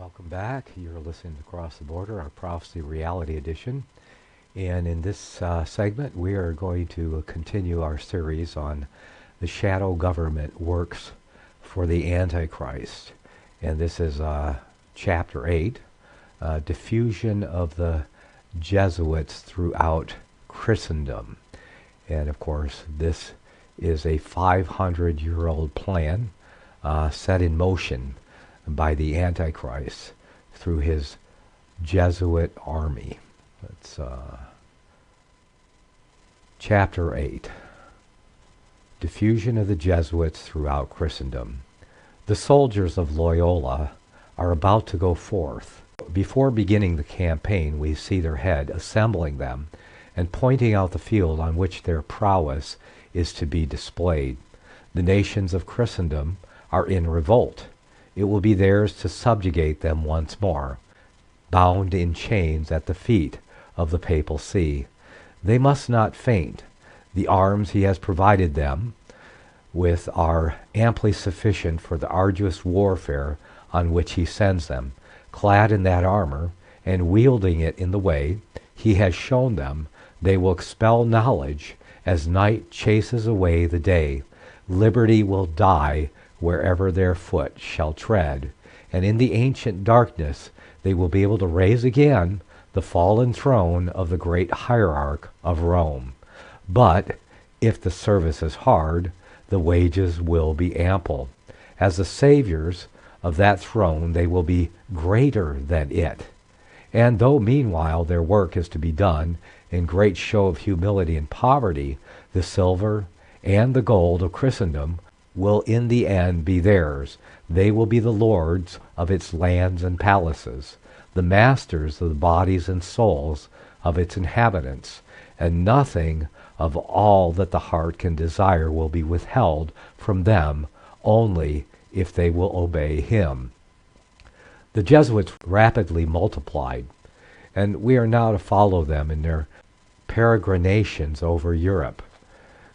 Welcome back. You're listening to Across the Border, our Prophecy Reality Edition. And in this segment, we are going to continue our series on the shadow government works for the Antichrist. And this is Chapter 8, Diffusion of the Jesuits Throughout Christendom. And of course, this is a 500-year-old plan set in motion by the Antichrist through his Jesuit army. That's Chapter 8, Diffusion of the Jesuits Throughout Christendom. The soldiers of Loyola are about to go forth. Before beginning the campaign, we see their head assembling them and pointing out the field on which their prowess is to be displayed. The nations of Christendom are in revolt. It will be theirs to subjugate them once more, bound in chains at the feet of the papal see. They must not faint. The arms he has provided them with are amply sufficient for the arduous warfare on which he sends them. Clad in that armor, and wielding it in the way he has shown them, they will expel knowledge as night chases away the day. Liberty will die wherever their foot shall tread, and in the ancient darkness they will be able to raise again the fallen throne of the great hierarch of Rome. But if the service is hard, the wages will be ample. As the saviors of that throne, they will be greater than it. And though meanwhile their work is to be done in great show of humility and poverty, the silver and the gold of Christendom will in the end be theirs. They will be the lords of its lands and palaces, the masters of the bodies and souls of its inhabitants, and nothing of all that the heart can desire will be withheld from them, only if they will obey him. The Jesuits rapidly multiplied, and we are now to follow them in their peregrinations over Europe,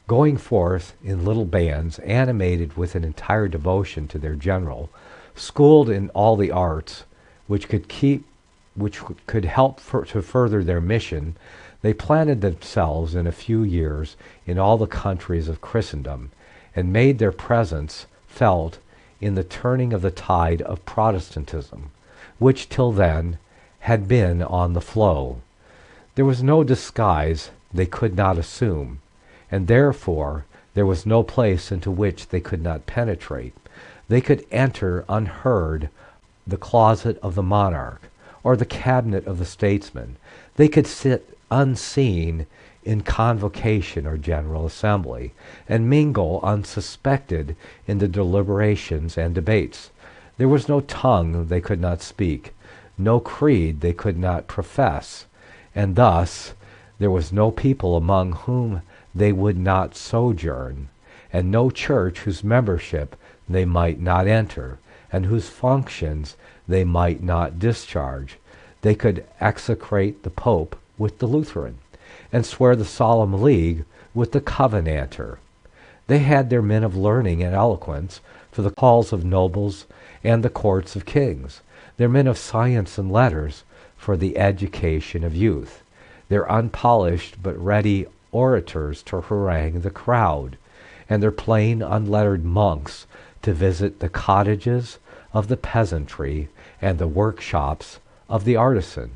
going forth in little bands, animated with an entire devotion to their general, schooled in all the arts which could help to further their mission. They planted themselves in a few years in all the countries of Christendom, and made their presence felt in the turning of the tide of Protestantism, which till then had been on the flow. There was no disguise they could not assume, and therefore there was no place into which they could not penetrate. They could enter unheard the closet of the monarch, or the cabinet of the statesman. They could sit unseen in convocation or general assembly, and mingle unsuspected in the deliberations and debates. There was no tongue they could not speak, no creed they could not profess, and thus there was no people among whom they would not sojourn, and no church whose membership they might not enter, and whose functions they might not discharge. They could execrate the Pope with the Lutheran, and swear the solemn league with the Covenanter. They had their men of learning and eloquence for the calls of nobles and the courts of kings, their men of science and letters for the education of youth, their unpolished but ready orators to harangue the crowd, and their plain unlettered monks to visit the cottages of the peasantry and the workshops of the artisan.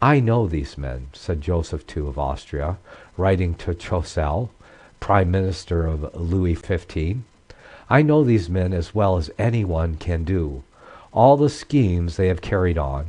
I know these men, said Joseph II of Austria, writing to Choiseul, Prime Minister of Louis XV. I know these men as well as anyone can do. All the schemes they have carried on,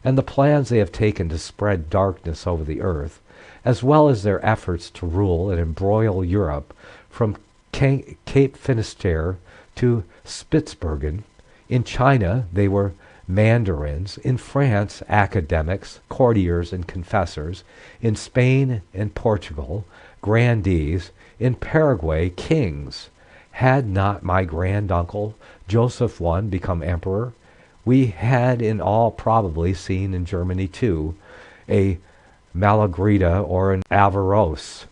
and the plans they have taken to spread darkness over the earth, as well as their efforts to rule and embroil Europe from Cape Finisterre to Spitzbergen. In China they were mandarins, in France academics, courtiers and confessors, in Spain and Portugal grandees, in Paraguay kings. Had not my granduncle Joseph I become emperor, we had in all probably seen in Germany too a Malagrida or an Averroes,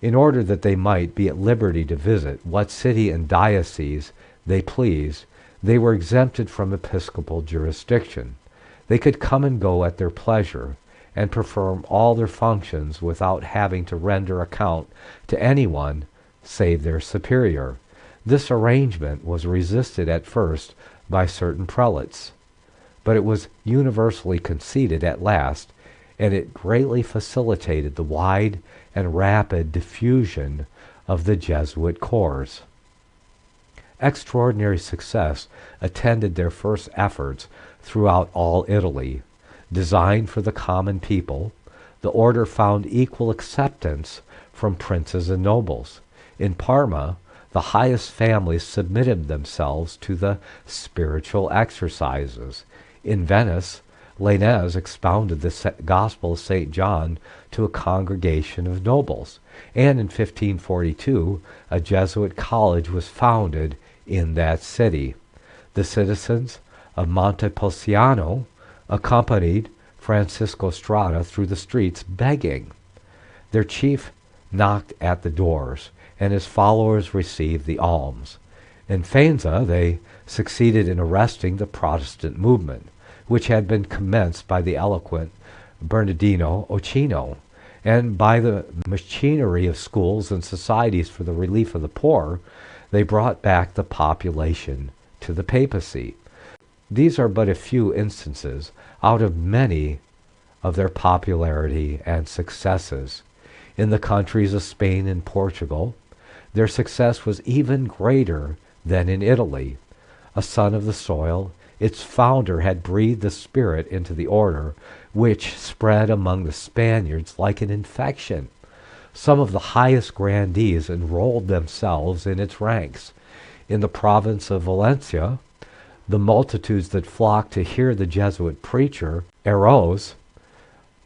in order that they might be at liberty to visit what city and diocese they pleased. They were exempted from episcopal jurisdiction. They could come and go at their pleasure and perform all their functions without having to render account to anyone save their superior. This arrangement was resisted at first by certain prelates, but it was universally conceded at last, and it greatly facilitated the wide and rapid diffusion of the Jesuit corps. Extraordinary success attended their first efforts throughout all Italy. Designed for the common people, the order found equal acceptance from princes and nobles. In Parma, the highest families submitted themselves to the spiritual exercises. In Venice, Lainez expounded the Gospel of St. John to a congregation of nobles, and in 1542 a Jesuit college was founded in that city. The citizens of Montepulciano accompanied Francisco Strada through the streets begging. Their chief knocked at the doors, and his followers received the alms. In Faenza, they succeeded in arresting the Protestant movement, which had been commenced by the eloquent Bernardino Ochino, and by the machinery of schools and societies for the relief of the poor, they brought back the population to the papacy. These are but a few instances out of many of their popularity and successes. In the countries of Spain and Portugal, their success was even greater than in Italy. A son of the soil, its founder had breathed the spirit into the order, which spread among the Spaniards like an infection. Some of the highest grandees enrolled themselves in its ranks. In the province of Valencia, the multitudes that flocked to hear the Jesuit preacher, Eros,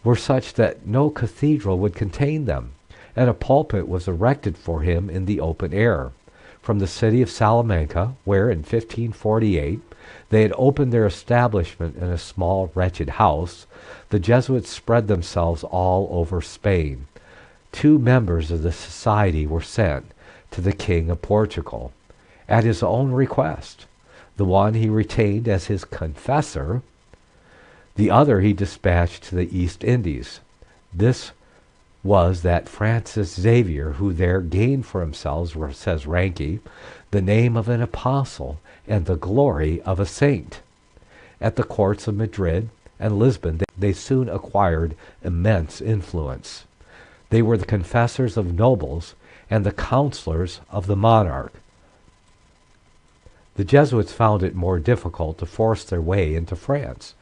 were such that no cathedral would contain them, and a pulpit was erected for him in the open air. From the city of Salamanca, where in 1548 they had opened their establishment in a small wretched house, the Jesuits spread themselves all over Spain. 2 members of the society were sent to the King of Portugal at his own request. The one he retained as his confessor, the other he dispatched to the East Indies. This was that Francis Xavier who there gained for himself, says Ranke, the name of an apostle and the glory of a saint. At the courts of Madrid and Lisbon, they soon acquired immense influence. They were the confessors of nobles and the counselors of the monarch. The Jesuits found it more difficult to force their way into France.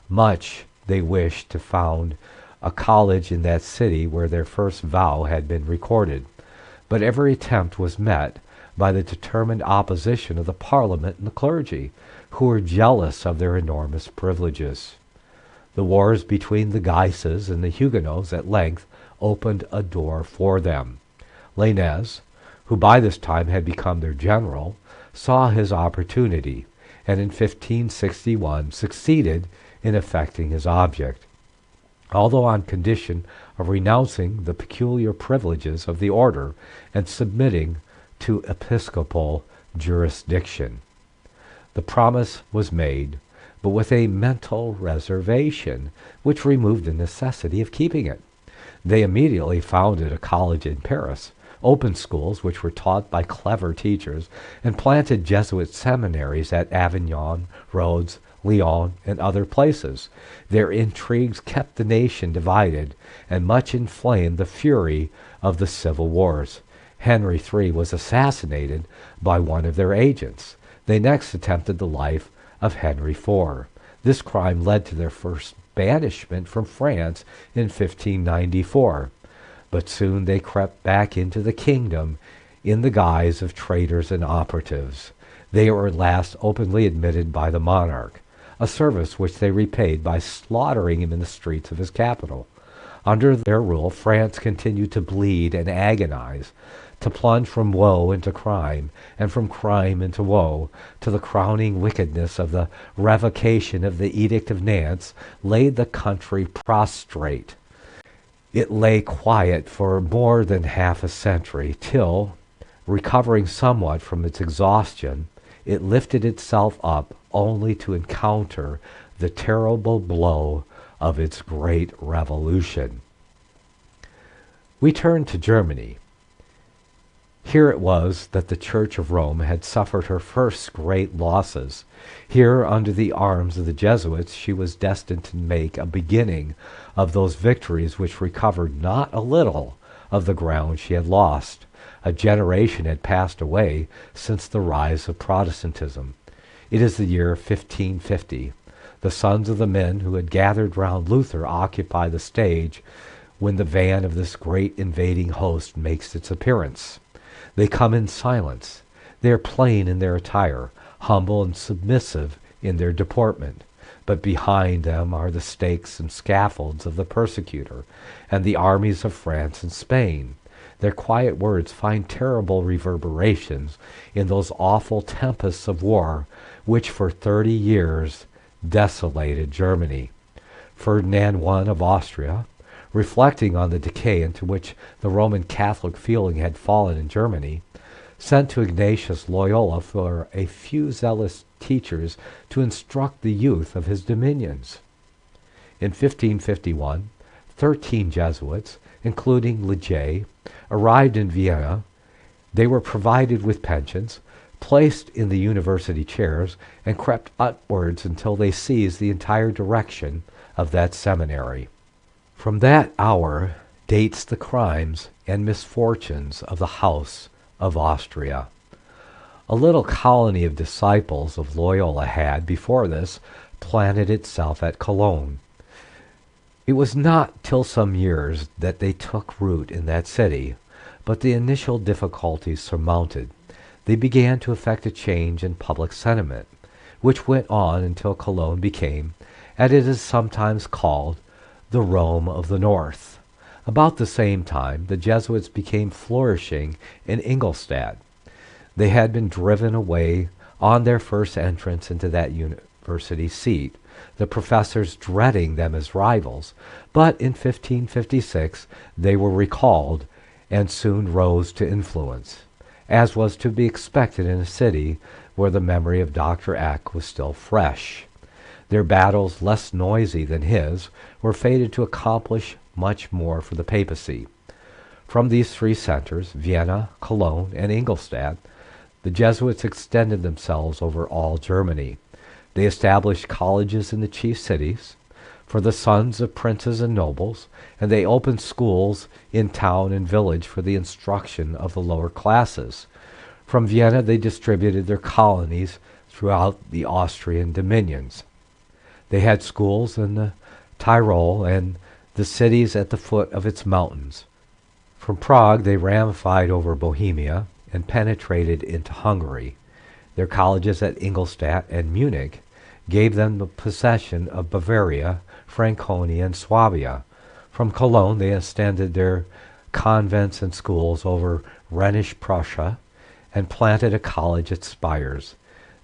Much they wished to found a college in that city where their first vow had been recorded, but every attempt was met by the determined opposition of the Parliament and the clergy, who were jealous of their enormous privileges. The wars between the Guises and the Huguenots at length opened a door for them. Lainez, who by this time had become their general, saw his opportunity, and in 1561 succeeded in effecting his object, although on condition of renouncing the peculiar privileges of the order and submitting to episcopal jurisdiction. The promise was made, but with a mental reservation, which removed the necessity of keeping it. They immediately founded a college in Paris, opened schools which were taught by clever teachers, and planted Jesuit seminaries at Avignon, Rhodes, Lyon, and other places. Their intrigues kept the nation divided and much inflamed the fury of the civil wars. Henry III was assassinated by one of their agents. They next attempted the life of Henry IV. This crime led to their first banishment from France in 1594. But soon they crept back into the kingdom in the guise of traitors and operatives. They were at last openly admitted by the monarch, a service which they repaid by slaughtering him in the streets of his capital. Under their rule, France continued to bleed and agonize, to plunge from woe into crime, and from crime into woe, till the crowning wickedness of the revocation of the Edict of Nantes laid the country prostrate. It lay quiet for more than half a century, till, recovering somewhat from its exhaustion, it lifted itself up only to encounter the terrible blow of its great revolution. We turn to Germany. Here it was that the Church of Rome had suffered her first great losses. Here, under the arms of the Jesuits, she was destined to make a beginning of those victories which recovered not a little of the ground she had lost. A generation had passed away since the rise of Protestantism. It is the year 1550. The sons of the men who had gathered round Luther occupy the stage when the van of this great invading host makes its appearance. They come in silence. They are plain in their attire, humble and submissive in their deportment. But behind them are the stakes and scaffolds of the persecutor, and the armies of France and Spain. Their quiet words find terrible reverberations in those awful tempests of war which for 30 years desolated Germany. Ferdinand I of Austria, reflecting on the decay into which the Roman Catholic feeling had fallen in Germany, sent to Ignatius Loyola for a few zealous teachers to instruct the youth of his dominions. In 1551, 13 Jesuits, including Leger, arrived in Vienna. They were provided with pensions, placed in the university chairs, and crept upwards until they seized the entire direction of that seminary. From that hour dates the crimes and misfortunes of the House of Austria. A little colony of disciples of Loyola had, before this, planted itself at Cologne. It was not till some years that they took root in that city, but the initial difficulties surmounted, they began to effect a change in public sentiment, which went on until Cologne became, as it is sometimes called, the Rome of the North. About the same time, the Jesuits became flourishing in Ingolstadt. They had been driven away on their first entrance into that university seat, the professors dreading them as rivals, but in 1556 they were recalled and soon rose to influence, as was to be expected in a city where the memory of Dr. Eck was still fresh. Their battles, less noisy than his, were fated to accomplish much more for the papacy. From these three centers, Vienna, Cologne, and Ingolstadt, the Jesuits extended themselves over all Germany. They established colleges in the chief cities for the sons of princes and nobles, and they opened schools in town and village for the instruction of the lower classes. From Vienna they distributed their colonies throughout the Austrian dominions. They had schools in the Tyrol and the cities at the foot of its mountains. From Prague they ramified over Bohemia and penetrated into Hungary. Their colleges at Ingolstadt and Munich gave them the possession of Bavaria, Franconia, and Swabia. From Cologne they extended their convents and schools over Rhenish Prussia and planted a college at Spires.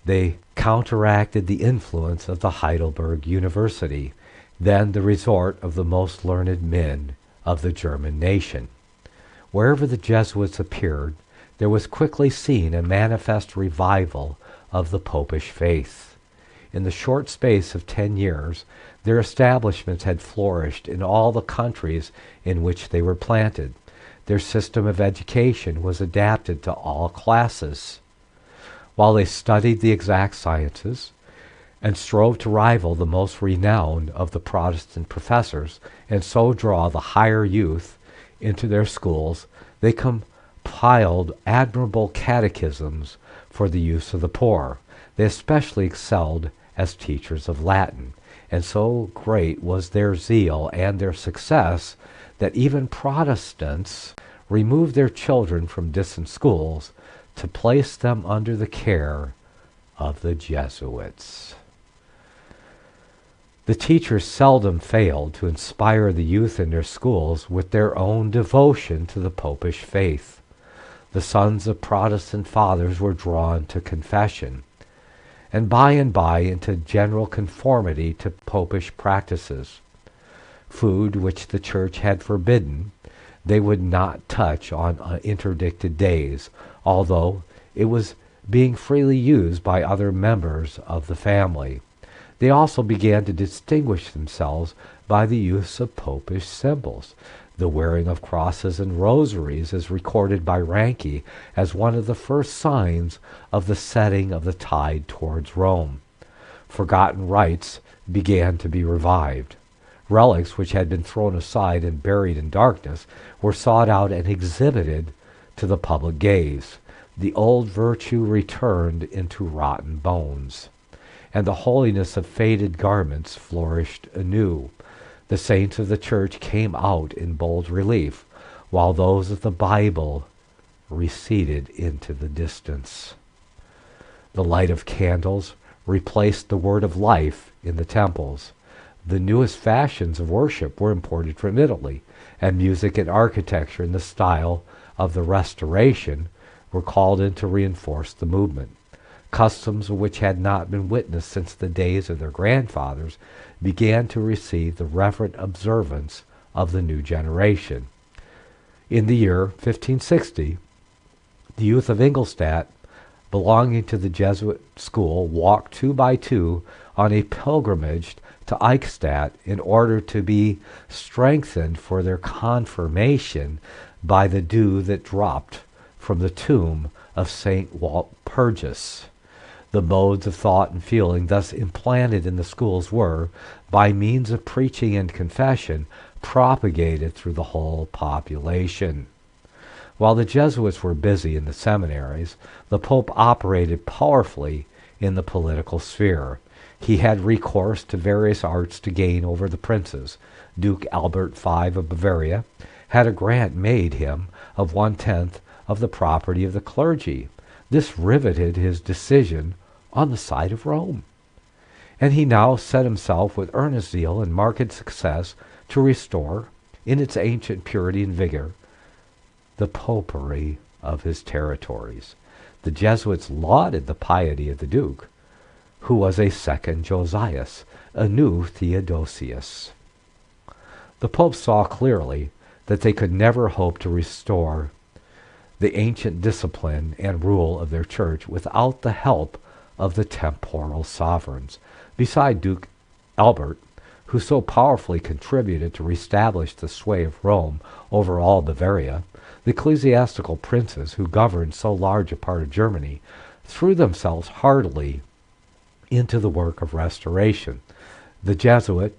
They counteracted the influence of the Heidelberg University, then the resort of the most learned men of the German nation. Wherever the Jesuits appeared, there was quickly seen a manifest revival of the popish faith. In the short space of 10 years, their establishments had flourished in all the countries in which they were planted. Their system of education was adapted to all classes. While they studied the exact sciences and strove to rival the most renowned of the Protestant professors and so draw the higher youth into their schools, they compiled admirable catechisms for the use of the poor. They especially excelled as teachers of Latin, and so great was their zeal and their success that even Protestants removed their children from distant schools to place them under the care of the Jesuits. The teachers seldom failed to inspire the youth in their schools with their own devotion to the popish faith. The sons of Protestant fathers were drawn to confession, and by into general conformity to popish practices. Food which the Church had forbidden, they would not touch on interdicted days, although it was being freely used by other members of the family. They also began to distinguish themselves by the use of popish symbols. The wearing of crosses and rosaries is recorded by Ranke as one of the first signs of the setting of the tide towards Rome. Forgotten rites began to be revived. Relics which had been thrown aside and buried in darkness were sought out and exhibited to the public gaze. The old virtue returned into rotten bones, and the holiness of faded garments flourished anew. The saints of the church came out in bold relief, while those of the Bible receded into the distance. The light of candles replaced the word of life in the temples. The newest fashions of worship were imported from Italy, and music and architecture in the style of the Restoration were called in to reinforce the movement. Customs which had not been witnessed since the days of their grandfathers began to receive the reverent observance of the new generation. In the year 1560, the youth of Ingolstadt, belonging to the Jesuit school, walked 2 by 2 on a pilgrimage to Eichstätt in order to be strengthened for their confirmation by the dew that dropped from the tomb of St. Walpurgis. The modes of thought and feeling thus implanted in the schools were, by means of preaching and confession, propagated through the whole population. While the Jesuits were busy in the seminaries, the Pope operated powerfully in the political sphere. He had recourse to various arts to gain over the princes. Duke Albert V of Bavaria had a grant made him of 1/10 of the property of the clergy. This riveted his decision on the side of Rome, and he now set himself with earnest zeal and marked success to restore, in its ancient purity and vigor, the popery of his territories. The Jesuits lauded the piety of the Duke, who was a second Josias, a new Theodosius. The Pope saw clearly that they could never hope to restore the ancient discipline and rule of their church without the help of the temporal sovereigns. Beside Duke Albert, who so powerfully contributed to reestablish the sway of Rome over all Bavaria, the ecclesiastical princes who governed so large a part of Germany threw themselves heartily into the work of restoration. The Jesuit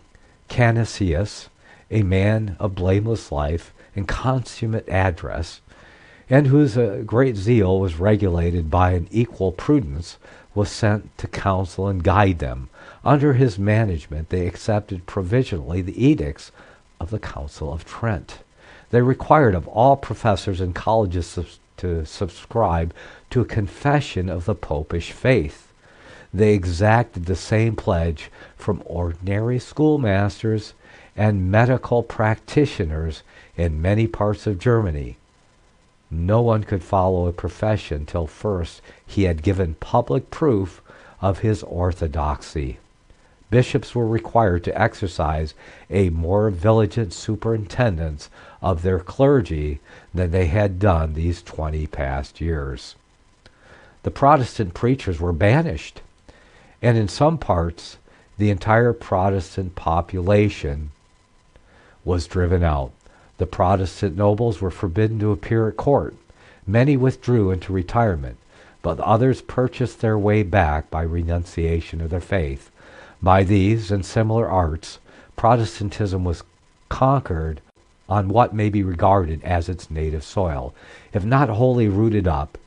Canisius, a man of blameless life and consummate address, and whose great zeal was regulated by an equal prudence, was sent to counsel and guide them. Under his management they accepted provisionally the edicts of the Council of Trent. They required of all professors and colleges to subscribe to a confession of the popish faith. They exacted the same pledge from ordinary schoolmasters and medical practitioners in many parts of Germany. No one could follow a profession till first he had given public proof of his orthodoxy. Bishops were required to exercise a more vigilant superintendence of their clergy than they had done these 20 past years. The Protestant preachers were banished, and in some parts the entire Protestant population was driven out. The Protestant nobles were forbidden to appear at court. Many withdrew into retirement, but others purchased their way back by renunciation of their faith. By these and similar arts, Protestantism was conquered on what may be regarded as its native soil. If not wholly rooted up,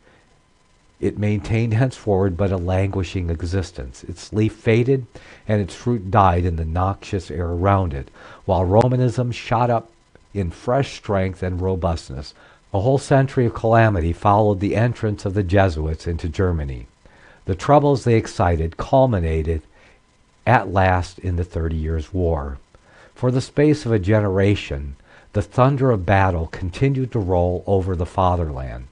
it maintained henceforward but a languishing existence. Its leaf faded, and its fruit died in the noxious air around it, while Romanism shot up in fresh strength and robustness. A whole century of calamity followed the entrance of the Jesuits into Germany. The troubles they excited culminated at last in the 30 Years' War. For the space of a generation, the thunder of battle continued to roll over the fatherland.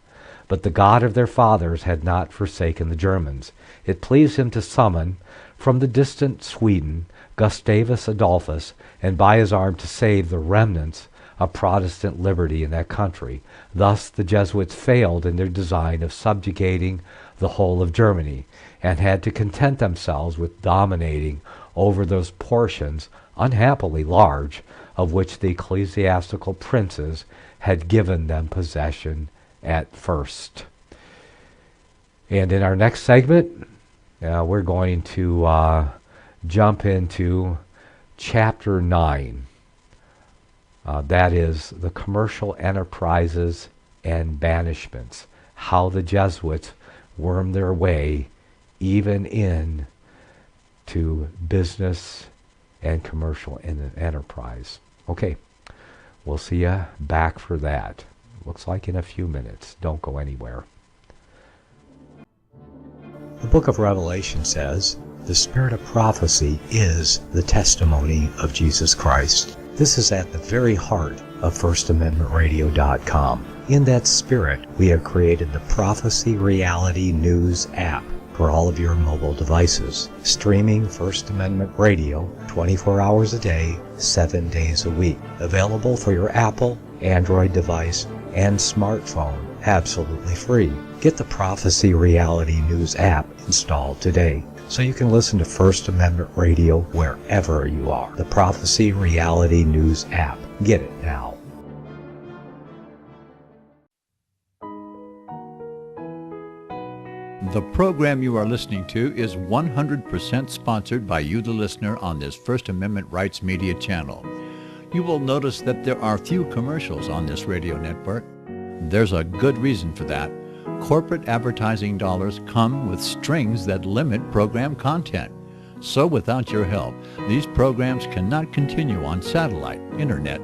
But the God of their fathers had not forsaken the Germans. It pleased him to summon from the distant Sweden Gustavus Adolphus, and by his arm to save the remnants a Protestant liberty in that country. Thus, the Jesuits failed in their design of subjugating the whole of Germany, and had to content themselves with dominating over those portions, unhappily large, of which the ecclesiastical princes had given them possession at first. And in our next segment, we're going to jump into Chapter 9. That is the commercial enterprises and banishments, how the Jesuits wormed their way even in to business and commercial enterprise. Okay, we'll see you back for that. Looks like in a few minutes. Don't go anywhere. The book of Revelation says, the spirit of prophecy is the testimony of Jesus Christ. This is at the very heart of FirstAmendmentRadio.com. In that spirit, we have created the Prophecy Reality News app for all of your mobile devices, streaming First Amendment Radio 24 hours a day, 7 days a week. Available for your Apple, Android device, and smartphone, absolutely free. Get the Prophecy Reality News app installed today, so you can listen to First Amendment Radio wherever you are. The Prophecy Reality News app. Get it now. The program you are listening to is 100% sponsored by you, the listener, on this First Amendment Rights Media channel. You will notice that there are few commercials on this radio network. There's a good reason for that. Corporate advertising dollars come with strings that limit program content. So without your help, these programs cannot continue on satellite, internet,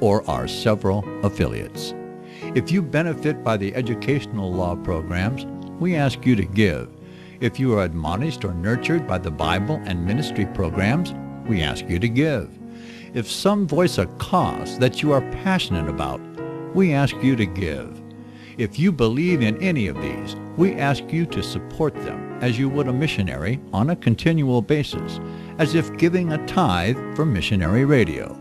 or our several affiliates. If you benefit by the educational law programs, we ask you to give. If you are admonished or nurtured by the Bible and ministry programs, we ask you to give. If some voice a cause that you are passionate about, we ask you to give. If you believe in any of these, we ask you to support them as you would a missionary on a continual basis, as if giving a tithe for missionary radio.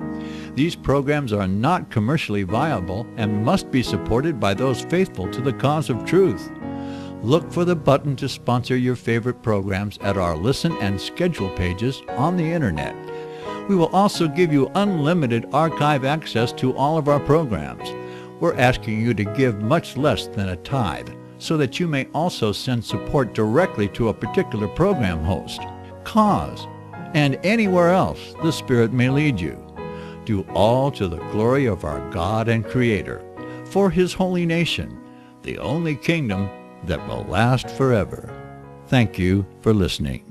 These programs are not commercially viable and must be supported by those faithful to the cause of truth. Look for the button to sponsor your favorite programs at our listen and schedule pages on the internet. We will also give you unlimited archive access to all of our programs. We're asking you to give much less than a tithe, so that you may also send support directly to a particular program host, cause, and anywhere else the Spirit may lead you. Do all to the glory of our God and Creator, for His holy nation, the only kingdom that will last forever. Thank you for listening.